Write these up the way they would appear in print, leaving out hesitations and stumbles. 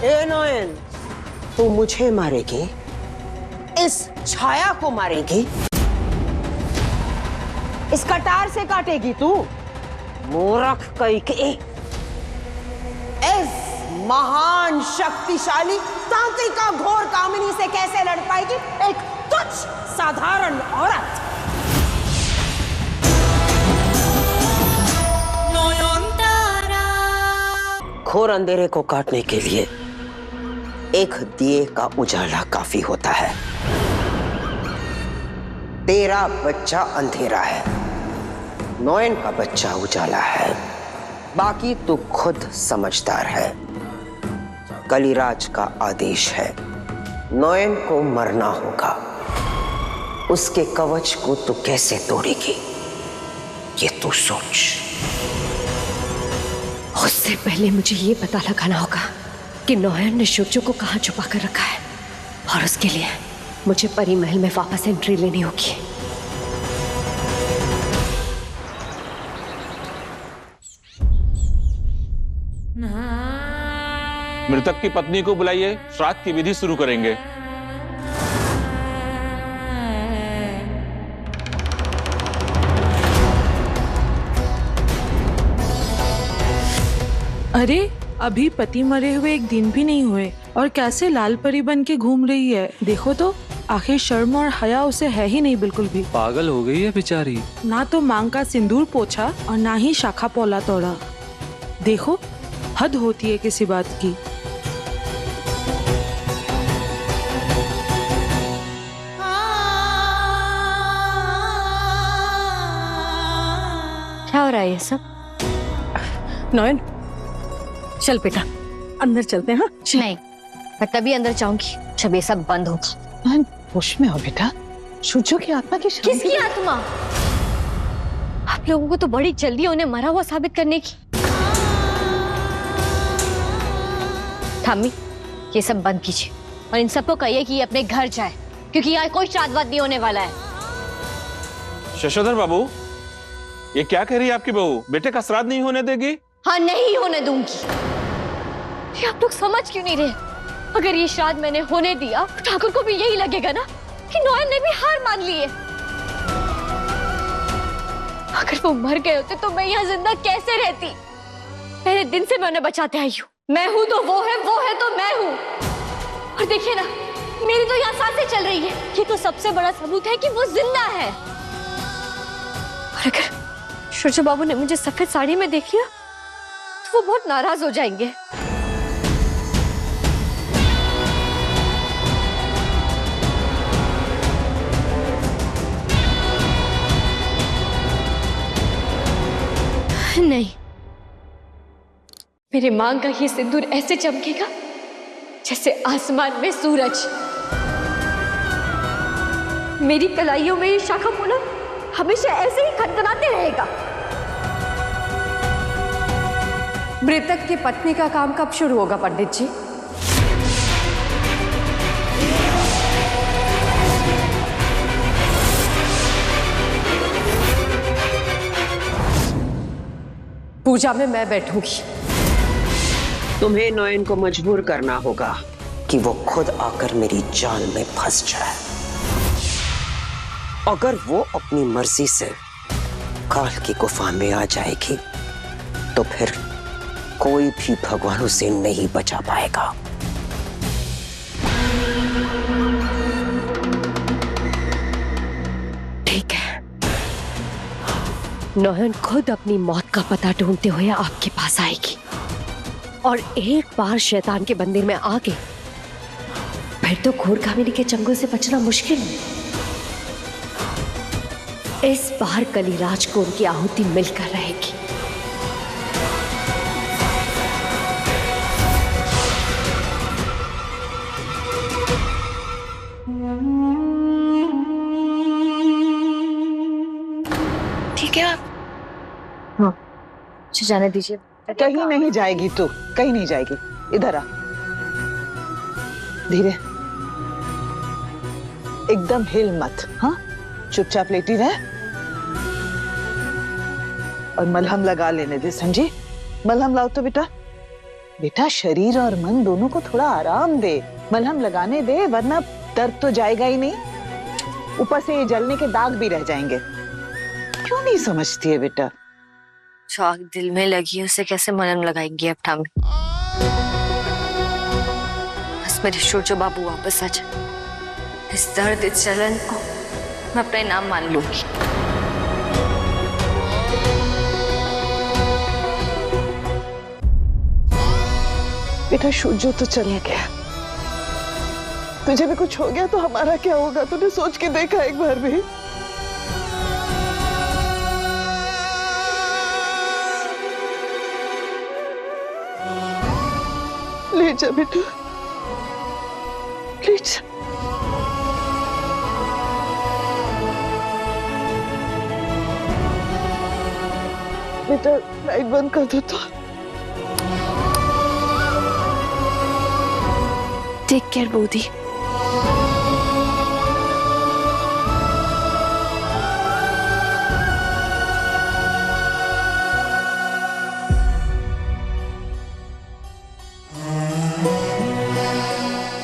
ए नोएन, तू मुझे मारेगी, इस छाया को मारेगी, इस कटार से काटेगी तू? मूर्ख कैकेयी, इस महान शक्तिशाली तांत्रिका घोर कामिनी से कैसे लड़ पाएगी एक तुच्छ साधारण औरत? घोर अंधेरे को काटने के लिए एक दिए का उजाला काफी होता है। तेरा बच्चा अंधेरा है, नोएन का बच्चा उजाला है, बाकी तू खुद समझदार है। कलिराज का आदेश है, नोएन को मरना होगा। उसके कवच को तू कैसे तोड़ेगी ये तू सोच। उससे पहले मुझे ये पता लगाना होगा कि नोएन ने शुचो को कहाँ छुपा कर रखा है, और उसके लिए मुझे परी महल में वापस एंट्री लेनी होगी। मृतक की पत्नी को बुलाइए, श्राद्ध की विधि शुरू करेंगे। अरे अभी पति मरे हुए एक दिन भी नहीं हुए और कैसे लाल परी बन के घूम रही है। देखो तो, आखिर शर्म और हया उसे है ही नहीं बिल्कुल भी। पागल हो गई है बेचारी। ना तो मांग का सिंदूर पोछा और ना ही शाखा पौला तोड़ा। देखो, हद होती है किसी बात की। क्या हो रहा है ये सब? नोएन, चल बेटा, अंदर चलते हैं। हाँ, नहीं, मैं तभी अंदर जाऊंगी जब ये सब बंद होगा। होश में हो बेटा, शुचो की आत्मा की शांति। किसकी आत्मा? आप लोगों को तो बड़ी जल्दी उन्हें मरा हुआ साबित करने की। ठामी, ये सब बंद कीजिए और इन सबको कहिए कि ये अपने घर जाए, क्योंकि यहाँ कोई श्राद्ध वाद नहीं होने वाला है। शशोधर बाबू, ये क्या कह रही है आपकी बहू? बेटे का श्राद्ध नहीं होने देगी? हाँ, नहीं होने दूंगी। ये आप लोग समझ क्यों नहीं रहे? अगर ये श्राद्ध मैंने होने दिया तो ठाकुर को भी यही लगेगा ना कि नोएन ने भी हार मान ली है। अगर वो मर गए होते तो मैं यहाँ जिंदा कैसे रहती? पहले दिन से मैं उन्हें बचाते आई हूँ। मैं हूँ तो वो है तो मैं हूँ। और देखिए ना, मेरी तो यहाँ सांसें चल रही है। ये तो सबसे बड़ा सबूत है कि वो जिंदा है। और अगर शुचो बाबू ने मुझे सफेद साड़ी में देख लिया तो वो बहुत नाराज हो जाएंगे। नहीं, मेरे मांग का ये सिंदूर ऐसे चमकेगा जैसे आसमान में सूरज। मेरी कलाइयों में ये शाखा पोला हमेशा ऐसे ही खनखनाते रहेगा। मृतक की पत्नी का काम कब शुरू होगा पंडित जी? पूजा में मैं बैठूंगी। तुम्हें नोएन को मजबूर करना होगा कि वो खुद आकर मेरी जाल में फंस जाए। अगर वो अपनी मर्जी से काल की गुफा में आ जाएगी तो फिर कोई भी भगवान उसे नहीं बचा पाएगा। ठीक है, नोएन खुद अपनी मौत का पता ढूंढते हुए आपके पास आएगी, और एक बार शैतान के मंदिर में आ गई फिर तो घोर कामिनी के चंगुल से बचना मुश्किल है। इस बार कलिराज को उनकी आहुति मिलकर रहेगी। ठीक है, हाँ, मुझे जाने दीजिए। कहीं नहीं जाएगी तू, कहीं नहीं जाएगी। इधर आ, धीरे, एकदम हिल मत। हाँ, चुपचाप लेटी रह और मलहम लगा लेने दे। समझी? मलहम लाओ तो बेटा। बेटा शरीर और मन दोनों को थोड़ा आराम दे, मलहम लगाने दे, वरना दर्द तो जाएगा ही नहीं, ऊपर से ये जलने के दाग भी रह जाएंगे। क्यों नहीं समझती है बेटा? जो आग दिल में लगी है उसे कैसे मलहम लगाएंगी अब ठामी? बस मेरे सूरजो बाबू वापस आ जाए, इस दर्द इस जलन को मैं अपने नाम मान लूंगी। बेटा सूरजो तो चला गया, तुझे भी कुछ हो गया तो हमारा क्या होगा? तूने सोच के देखा एक बार भी? ले जा बेटा, ले जा। बेटा लाइट बंद कर दो तो। Take care Bodhi.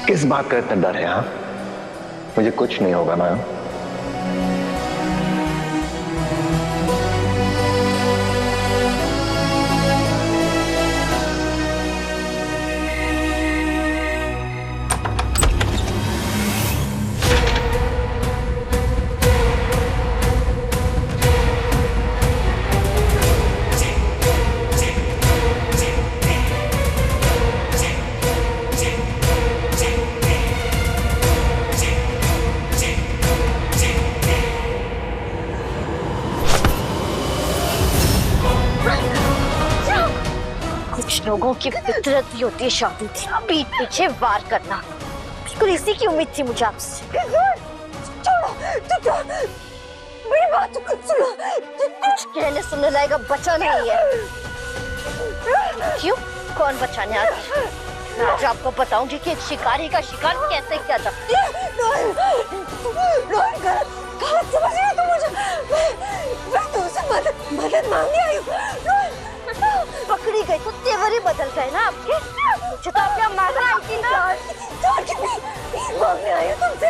किस बात का इतना डर है? हाँ, मुझे कुछ नहीं होगा मैम। कुछ लोगों की फितरत भी होती है शादी की पीठ पीछे वार करना। बिल्कुल इसी की उम्मीद थी मुझे आपसे। मेरी बात तो कुछ सुनो। कुछ कहने सुनने लायक बचा नहीं है। क्यों? कौन बचाने आ गया? मैं आज आपको बताऊंगी कि एक शिकारी का शिकार कैसे किया था। समझ रही हो तुम मुझे? मैं तुमसे मदद मांगने आई हूँ। पकड़ी गई तो तेवर ही बदल गए ना आपके। मुझे तो आप यहाँ मारना आई थी ना। मांगने आई हूँ तुमसे।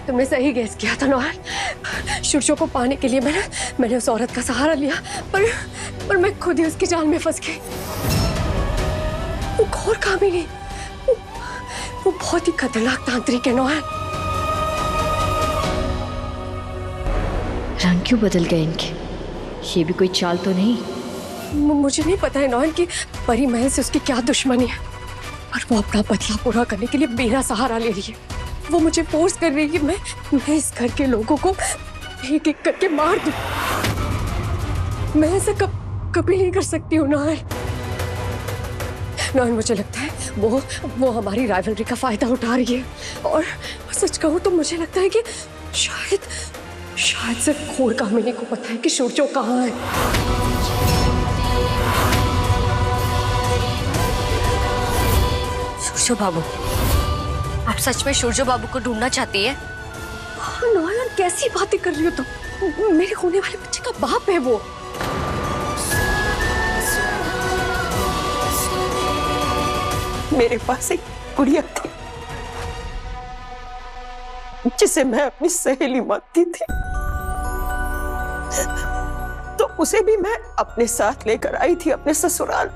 तुमने सही गेस किया था नौहान। सूरजो को पाने के लिए मैंने उस औरत का सहारा लिया, पर मैं खुद ही उसकी जाल में फंस गई। वो घोर कामिनी, वो बहुत ही खतरनाक तांत्रिक है नौहान। रंग क्यों बदल गए इनके? ये भी कोई चाल तो नहीं? मुझे नहीं पता है नौहान कि परी महल से उसकी क्या दुश्मनी है, पर वो अपना बदला पूरा करने के लिए मेरा सहारा ले रही है। वो मुझे फोर्स कर रही है कि मैं इस घर के लोगों को एक एक करके मार दूं। मैं ऐसा कभी नहीं कर सकती हूँ नौहान। मुझे लगता है वो हमारी राइवलरी का फायदा उठा रही है, और सच कहूँ तो मुझे लगता है कि शायद सिर्फ घोर कामिनी को पता है कि सूरजो कहाँ है। सूरजो बाबू, आप सच में सूरजो बाबू को ढूंढना चाहती है? हाँ नौहान, कैसी बातें कर रही हो तुम? मेरे होने वाले बच्चे का बाप है वो। मेरे पास एक गुड़िया थी जिसे मैं अपनी सहेली मानती थी, तो उसे भी मैं अपने साथ लेकर आई थी अपने ससुराल।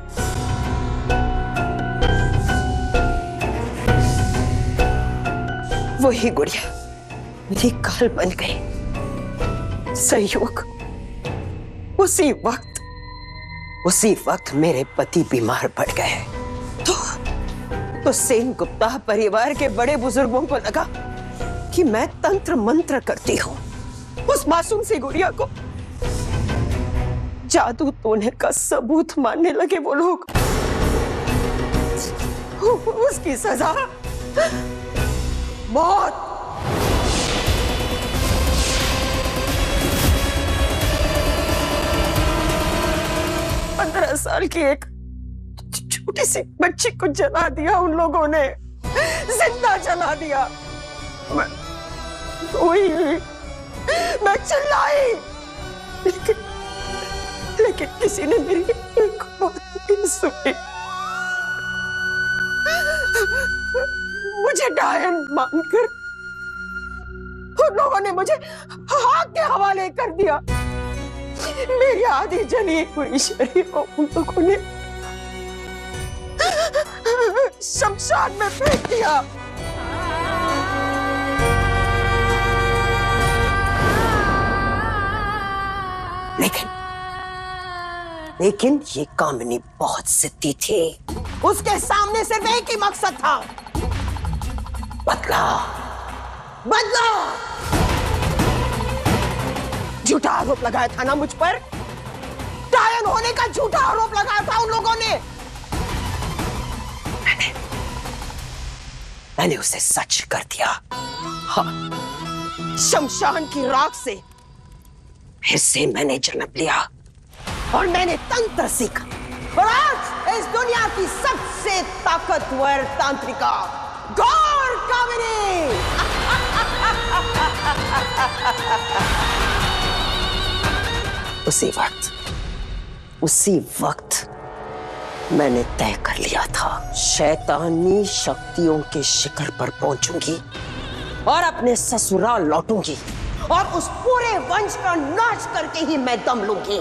वही गुड़िया मेरी काल बन गई। संयोग उसी वक्त मेरे पति बीमार पड़ गए, तो सेन गुप्ता परिवार के बड़े बुजुर्गों को लगा कि मैं तंत्र मंत्र करती हूँ उस मासूम सी गुड़िया को। जादू टोने का सबूत मानने लगे वो लोग। उसकी सजा मौत। 15 साल की एक छोटी सी बच्ची को जला दिया उन लोगों ने, जिंदा जला दिया। मैं चिल्लाई, लेकिन किसी ने मेरी एक बात नहीं सुनी। मुझे डायन मानकर उन लोगों ने मुझे आग के हवाले कर दिया। मेरी आधी जली हुई शरीर को उन लोगों ने शमशान में फेंक दिया। लेकिन ये कामिनी बहुत जिद्दी थी। उसके सामने सिर्फ एक ही मकसद था, बदला। बदला। झूठा आरोप लगाया था ना मुझ पर, डायन होने का झूठा आरोप लगाया था उन लोगों ने। मैंने उसे सच कर दिया। हाँ, शमशान की राख से फिर से मैंने जन्म लिया और मैंने तंत्र सीखा, और आज इस दुनिया की सबसे ताकतवर तांत्रिका गौर कामिनी। उसी वक्त मैंने तय कर लिया था, शैतानी शक्तियों के शिखर पर पहुंचूंगी और अपने ससुराल लौटूंगी और उस पूरे वंश का नाश करके ही मैं दम लूंगी।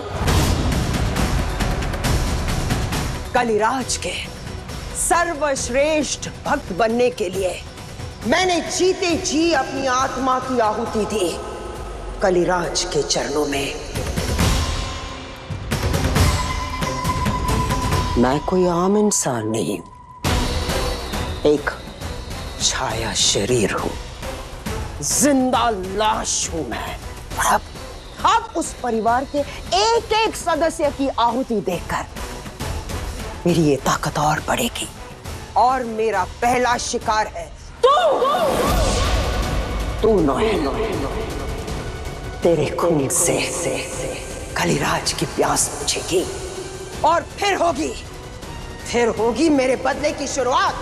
कलिराज के सर्वश्रेष्ठ भक्त बनने के लिए मैंने जीते जी अपनी आत्मा की आहुति दी कलिराज के चरणों में। मैं कोई आम इंसान नहीं, एक छाया शरीर हूं, जिंदा लाश हूं मैं। अब उस परिवार के एक एक सदस्य की आहुति देखकर मेरी ये ताकत और बढ़ेगी, और मेरा पहला शिकार है तू नोएन। तेरे खून से कलिराज की प्यास बुझेगी और फिर होगी मेरे बदले की शुरुआत।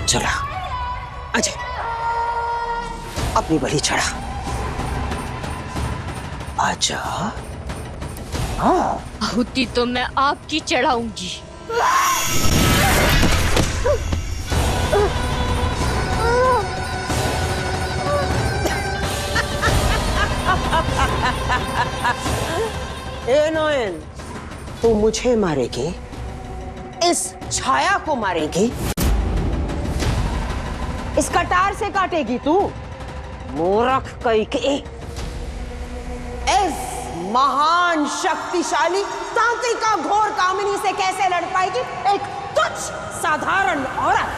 चला अजय, अपनी बलि चढ़ा। आजा। आहुति तो मैं आपकी चढ़ाऊंगी। ए नोएन, तू मुझे मारेगी, इस छाया को मारेगी, इस कटार से काटेगी तू? मूर्ख कैके, इस महान शक्तिशाली तांत्रिका घोर कामिनी से कैसे लड़ पाएगी एक तुच्छ साधारण औरत?